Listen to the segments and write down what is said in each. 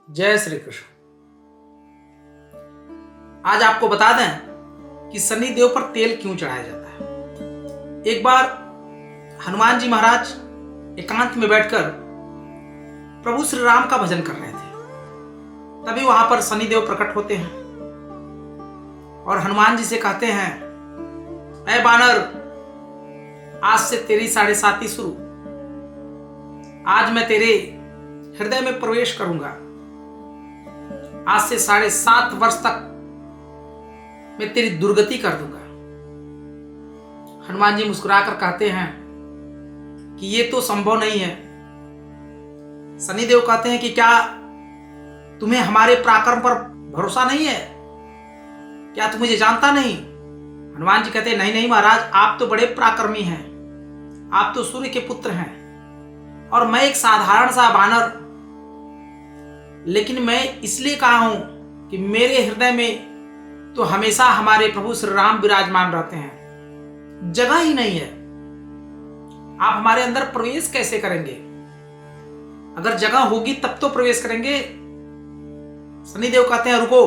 जय श्री कृष्ण। आज आपको बता दें कि शनि देव पर तेल क्यों चढ़ाया जाता है। एक बार हनुमान जी महाराज एकांत में बैठकर प्रभु श्री राम का भजन कर रहे थे। तभी वहां पर शनि देव प्रकट होते हैं और हनुमान जी से कहते हैं, ऐ बानर, आज से तेरी 7.5 शुरू। आज मैं तेरे हृदय में प्रवेश करूंगा। आज से 7.5 वर्ष तक मैं तेरी दुर्गति कर दूंगा। हनुमान जी मुस्कुराकर कहते हैं कि ये तो संभव नहीं है। शनिदेव कहते हैं कि क्या तुम्हें हमारे पराक्रम पर भरोसा नहीं है? क्या तुम मुझे जानता नहीं? हनुमान जी कहते हैं, नहीं नहीं महाराज, आप तो बड़े पराक्रमी हैं। आप तो सूर्य के पुत्र हैं और मैं एक साधारण सा बानर। लेकिन मैं इसलिए कहा हूं कि मेरे हृदय में तो हमेशा हमारे प्रभु श्री राम विराजमान रहते हैं। जगह ही नहीं है। आप हमारे अंदर प्रवेश कैसे करेंगे? अगर जगह होगी तब तो प्रवेश करेंगे। शनिदेव कहते हैं, रुको,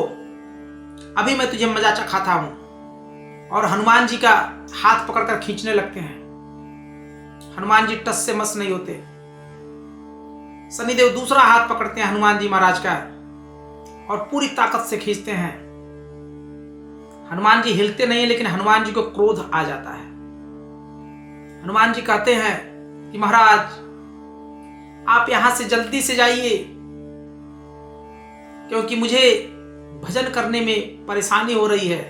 अभी मैं तुझे मजा चखाता हूं। और हनुमान जी का हाथ पकड़कर खींचने लगते हैं। हनुमान जी टस से मस नहीं होते। शनिदेव दूसरा हाथ पकड़ते हैं हनुमान जी महाराज का और पूरी ताकत से खींचते हैं। हनुमान जी हिलते नहीं, लेकिन हनुमान जी को क्रोध आ जाता है। हनुमान जी कहते हैं कि महाराज, आप यहां से जल्दी से जाइए, क्योंकि मुझे भजन करने में परेशानी हो रही है।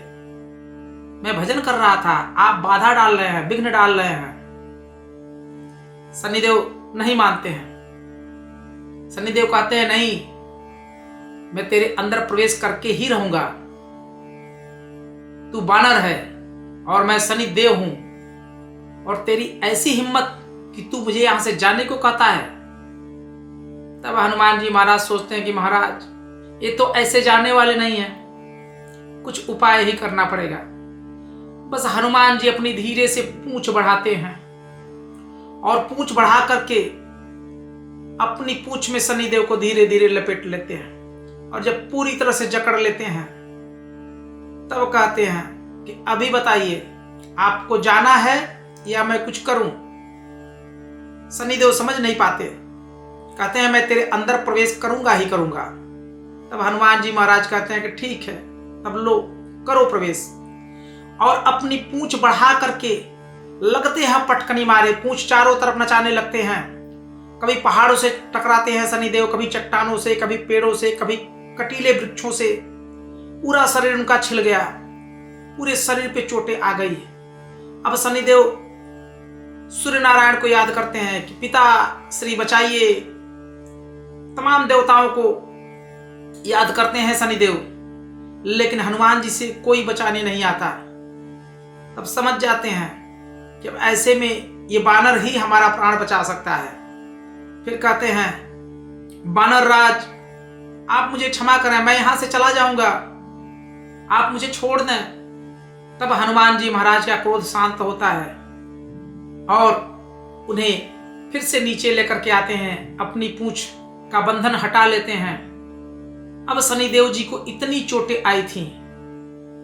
मैं भजन कर रहा था, आप बाधा डाल रहे हैं, विघ्न डाल रहे हैं। शनिदेव नहीं मानते हैं। शनिदेव कहते हैं, नहीं, मैं तेरे अंदर प्रवेश करके ही रहूंगा। तू बानर है और मैं शनिदेव हूं, और तेरी ऐसी हिम्मत कि तू मुझे यहां से जाने को कहता है। तब हनुमान जी महाराज सोचते हैं कि महाराज, ये तो ऐसे जाने वाले नहीं है, कुछ उपाय ही करना पड़ेगा। बस हनुमान जी अपनी धीरे से पूंछ बढ़ाते हैं और पूंछ बढ़ा करके अपनी पूंछ में शनिदेव को धीरे धीरे लपेट लेते हैं। और जब पूरी तरह से जकड़ लेते हैं तब कहते हैं कि अभी बताइए, आपको जाना है या मैं कुछ करूं? शनिदेव समझ नहीं पाते। कहते हैं, मैं तेरे अंदर प्रवेश करूंगा ही करूंगा। तब हनुमान जी महाराज कहते हैं कि ठीक है, तब लो, करो प्रवेश। और अपनी पूंछ बढ़ा करके लगते हैं पटकनी मारे, पूंछ चारों तरफ नचाने लगते हैं। कभी पहाड़ों से टकराते हैं शनिदेव, कभी चट्टानों से, कभी पेड़ों से, कभी कटीले वृक्षों से। पूरा शरीर उनका छिल गया, पूरे शरीर पे चोटें आ गई। अब शनिदेव सूर्य नारायण को याद करते हैं कि पिता श्री बचाइए। तमाम देवताओं को याद करते हैं शनिदेव, लेकिन हनुमान जी से कोई बचाने नहीं आता। तब समझ जाते हैं कि अब ऐसे में ये बानर ही हमारा प्राण बचा सकता है। फिर कहते हैं, बानर राज, आप मुझे क्षमा करें, मैं यहां से चला जाऊंगा, आप मुझे छोड़ दें। तब हनुमान जी महाराज का क्रोध शांत होता है और उन्हें फिर से नीचे लेकर के आते हैं, अपनी पूंछ का बंधन हटा लेते हैं। अब शनिदेव जी को इतनी चोटें आई थी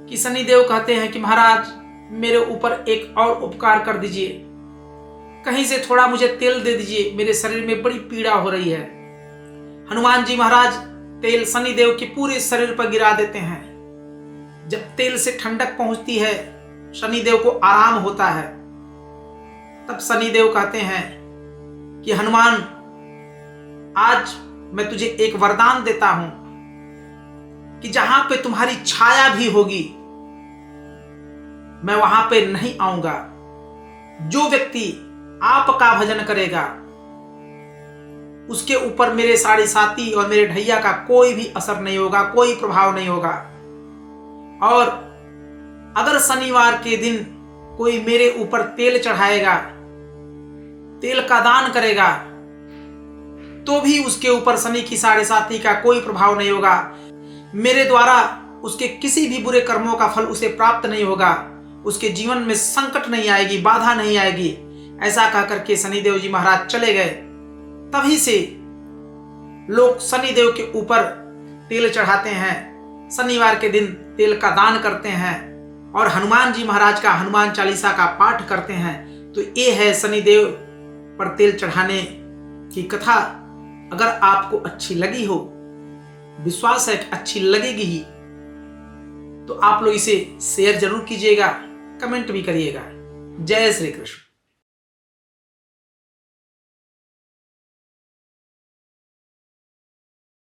कि शनिदेव कहते हैं कि महाराज, मेरे ऊपर एक और उपकार कर दीजिए, कहीं से थोड़ा मुझे तेल दे दीजिए, मेरे शरीर में बड़ी पीड़ा हो रही है। हनुमान जी महाराज तेल शनिदेव के पूरे शरीर पर गिरा देते हैं। जब तेल से ठंडक पहुंचती है, शनिदेव को आराम होता है। तब शनिदेव कहते हैं कि हनुमान, आज मैं तुझे एक वरदान देता हूं कि जहां पे तुम्हारी छाया भी होगी, मैं वहां पे नहीं आऊंगा। जो व्यक्ति आपका भजन करेगा, उसके ऊपर मेरे 7.5 और मेरे ढैया का कोई भी असर नहीं होगा, कोई प्रभाव नहीं होगा। और अगर शनिवार के दिन कोई मेरे ऊपर तेल चढ़ाएगा, तेल का दान करेगा, तो भी उसके ऊपर शनि की 7.5 का कोई प्रभाव नहीं होगा। मेरे द्वारा उसके किसी भी बुरे कर्मों का फल उसे प्राप्त नहीं होगा। उसके जीवन में संकट नहीं आएगी, बाधा नहीं आएगी। ऐसा कह करके शनिदेव जी महाराज चले गए। तभी से लोग शनिदेव के ऊपर तेल चढ़ाते हैं, शनिवार के दिन तेल का दान करते हैं और हनुमान जी महाराज का हनुमान चालीसा का पाठ करते हैं। तो ये है शनिदेव पर तेल चढ़ाने की कथा। अगर आपको अच्छी लगी हो, विश्वास है कि अच्छी लगेगी ही, तो आप लोग इसे शेयर जरूर कीजिएगा, कमेंट भी करिएगा। जय श्री कृष्ण।